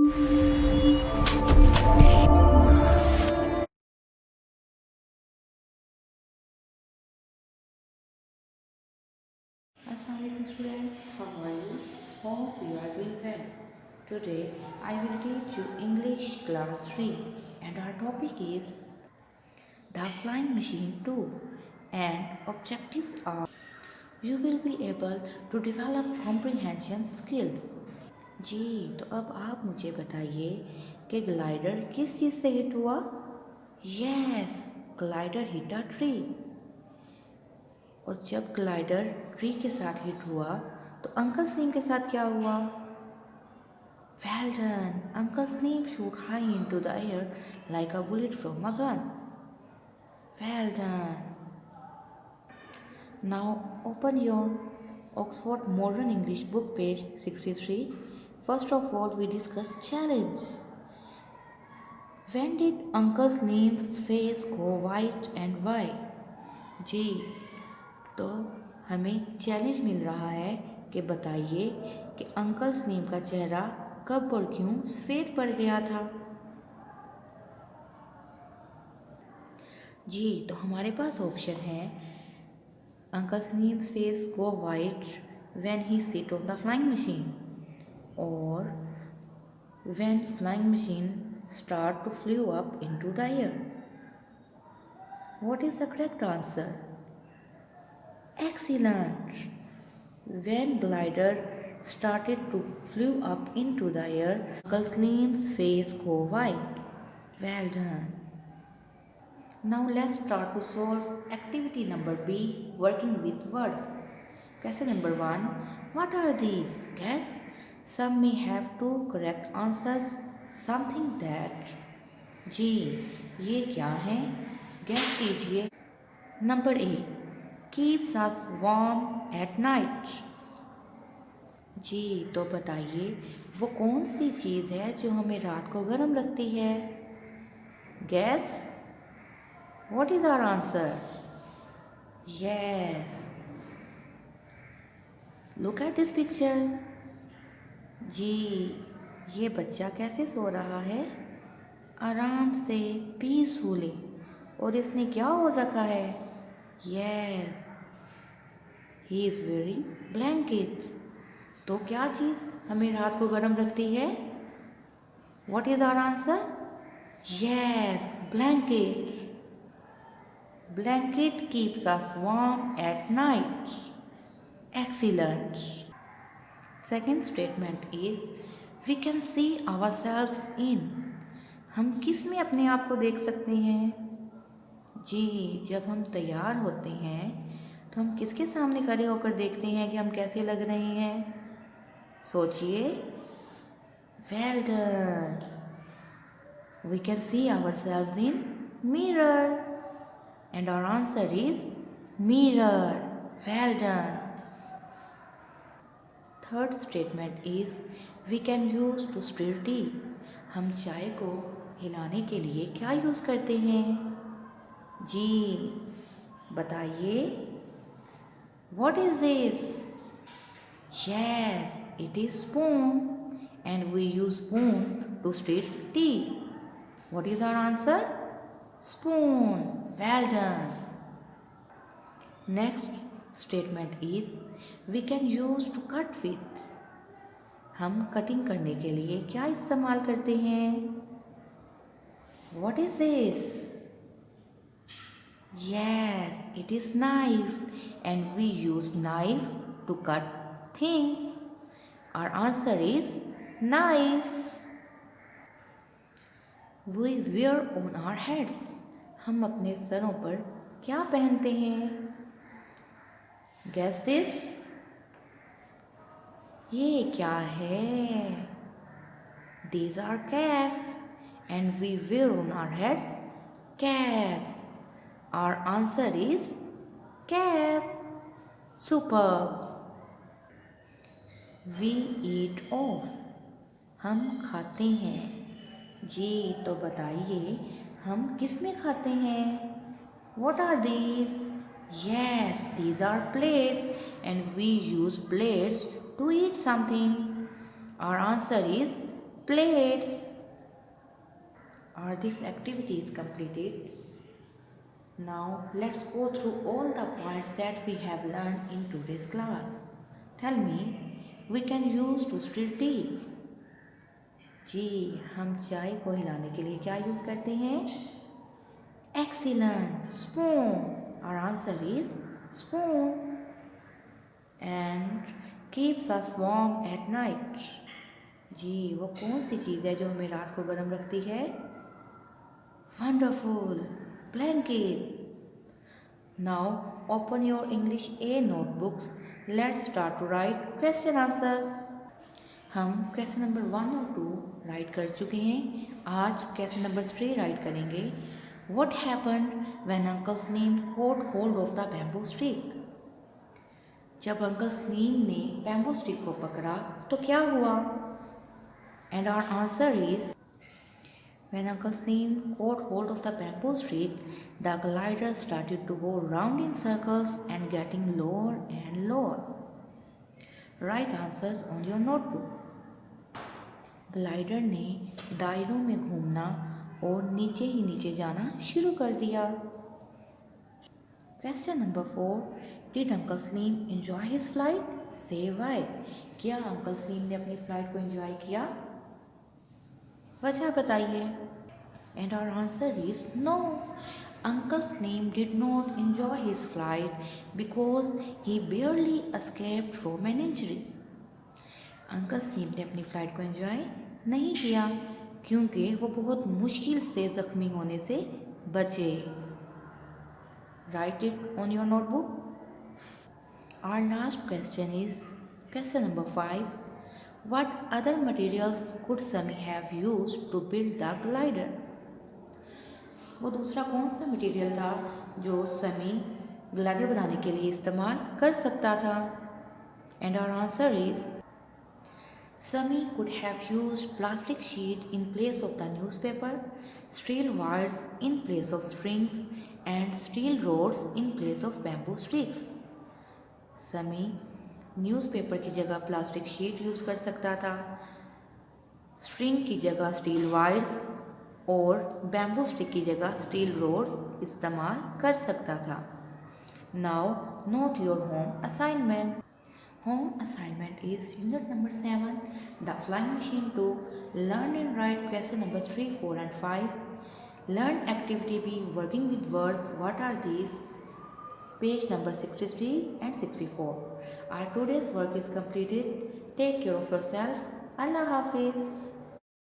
Assalamualaikum students, how are you? Hope you are doing well. Today I will teach you English class 3 and our topic is the flying machine 2 and objectives are you will be able to develop comprehension skills. जी तो अब आप मुझे बताइए कि glider किस चीज़ से hit हुआ? Yes, glider hit a tree. और जब ग्लाइडर ट्री के साथ हिट हुआ तो अंकल स्लीम के साथ क्या हुआ? Well done, uncle slim shoot high into the air like a bullet from a gun. Well done. Now open your Oxford Modern English book page 63. First of all we discuss challenge. When did Uncle Slim's face go white and why? जी तो हमें challenge मिल रहा है कि बताइए कि uncle slim का चेहरा कब और क्यों सफ़ेद पड़ गया था। जी तो हमारे पास ऑप्शन है uncle Slim's face go white when he sit on the flying machine और when flying machine start to fly up into the air. What is the correct answer? Excellent. When glider started to flew up into the air, Uncle Slim's face go white. Well done. Now let's start to solve activity number B, working with words. Question number 1. What are these? Guess. Some may have two correct answers. Something that. जी ये क्या है? Guess कीजिए. Number A. Keeps us warm at night. जी तो बताइए वो कौन सी चीज़ है जो हमें रात को गर्म रखती है? Gas what is our answer? Yes, look at this picture. जी ये बच्चा कैसे सो रहा है? आराम से, पीसफुली। और इसने क्या ओढ़ रखा है? Yes, he is wearing blanket. तो क्या चीज़ हमें रात को गर्म रखती है? What is our answer? Yes, blanket. Blanket keeps us warm at night. Excellent. Second statement is we can see ourselves in. हम किस में अपने आप को देख सकते हैं? जी जब हम तैयार होते हैं तो हम किसके सामने खड़े होकर देखते हैं कि हम कैसे लग रहे हैं? सोचिए। Well done. We can see ourselves in mirror and our answer is mirror. Well done. Third statement is we can use to stir tea. हम चाय को हिलाने के लिए क्या यूज़ करते हैं? जी बताइए। What is this? Yes, it is spoon and we use spoon to stir tea. What is our answer? Spoon. Well done. Next statement is we can use to cut with. हम cutting करने के लिए क्या इस्तेमाल करते हैं? What is this? Yes, it is knife and we use knife to cut things. Our answer is knife. We wear on our heads. हम अपने सरों पर क्या पहनते हैं? Guess this. ये क्या है? These are caps and we wear on our heads caps. Our answer is caps. Superb. We eat off. हम खाते हैं। जी तो बताइए हम किस में खाते हैं? What are these? Yes, these are plates and we use plates to eat something. Our answer is plates. Are these activities completed? Now let's go through all the points that we have learned in today's class. Tell me, we can use to stir tea. जी, हम चाय को हिलाने के लिए क्या use करते हैं? Excellent, spoon. Our answer is spoon. And keeps us warm at night. जी, वो कौन सी चीज़ है जो हमें रात को गर्म रखती है? Wonderful, blanket. Now open your English A notebooks. Let's start to write question answers. हम क्वेश्चन नंबर 1 और 2 राइट कर चुके हैं. आज क्वेश्चन नंबर 3 राइट करेंगे. What happened when Uncle Slim caught hold of the bamboo stick? जब uncle slim ने bamboo stick को पकड़ा तो क्या हुआ? And our answer is when Uncle Slim caught hold of the bamboo stick, the glider started to go round in circles and getting lower and lower. Write answers on your notebook. Glider ने दायरों में घूमना और नीचे ही नीचे जाना शुरू कर दिया. Question number 4. Did Uncle Slim enjoy his flight? Say why. क्या अंकल स्लीम ने अपनी फ्लाइट को एंजॉय किया? वजह बताइए. And our answer is no. Uncle Slim did not enjoy his flight because he barely escaped from an injury. Uncle slim ने अपनी flight को एंजॉय नहीं किया क्योंकि वो बहुत मुश्किल से जख्मी होने से बचे. Write it on your notebook. Our last question is question number 5. What other materials could Sami have used to build the glider? वो दूसरा कौन सा मटेरियल था जो समी ग्लाइडर बनाने के लिए इस्तेमाल कर सकता था? And our answer is Sami could have used plastic sheet in place of the newspaper, steel wires in place of strings, and steel rods in place of bamboo sticks. Sami newspaper की जगह plastic sheet use कर सकता था, string की जगह steel wires और bamboo stick की जगह स्टील रोड्स इस्तेमाल कर सकता था. Now not your home assignment. Home assignment is unit number 7, the flying machine 2. Learn and write question number 3, 4 and 5. Learn activity B, working with words. What are these? Page number 63 and 64. Our today's work is completed. Take care of yourself. Allah Hafiz.